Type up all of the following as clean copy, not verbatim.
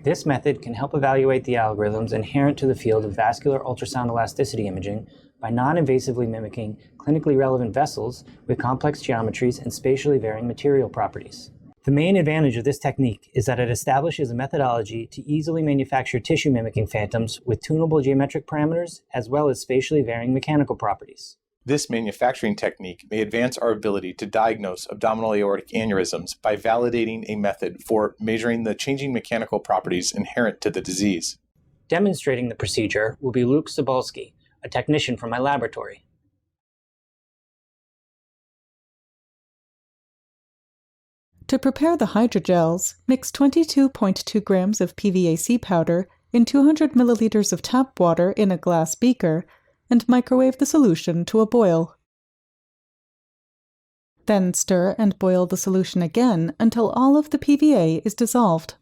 This method can help evaluate the algorithms inherent to the field of vascular ultrasound elasticity imaging by non-invasively mimicking clinically relevant vessels with complex geometries and spatially varying material properties. The main advantage of this technique is that it establishes a methodology to easily manufacture tissue mimicking phantoms with tunable geometric parameters as well as spatially varying mechanical properties. This manufacturing technique may advance our ability to diagnose abdominal aortic aneurysms by validating a method for measuring the changing mechanical properties inherent to the disease. Demonstrating the procedure will be Luke Sobolski, a technician from my laboratory. To prepare the hydrogels, mix 22.2 grams of PVAC powder in 200 milliliters of tap water in a glass beaker and microwave the solution to a boil. Then stir and boil the solution again until all of the PVA is dissolved.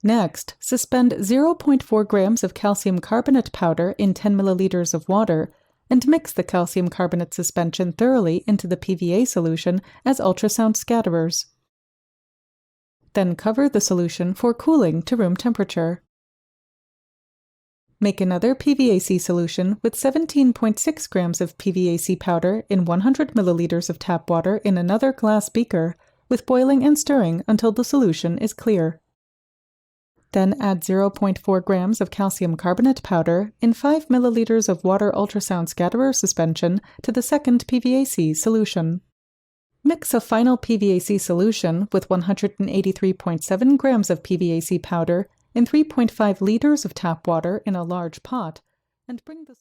Next, suspend 0.4 grams of calcium carbonate powder in 10 milliliters of water and mix the calcium carbonate suspension thoroughly into the PVA solution as ultrasound scatterers. Then cover the solution for cooling to room temperature. Make another PVAC solution with 17.6 grams of PVAC powder in 100 milliliters of tap water in another glass beaker, with boiling and stirring until the solution is clear. Then add 0.4 grams of calcium carbonate powder in 5 milliliters of water ultrasound scatterer suspension to the second PVAC solution. Mix a final PVAC solution with 183.7 grams of PVAC powder in 3.5 liters of tap water in a large pot, and bring the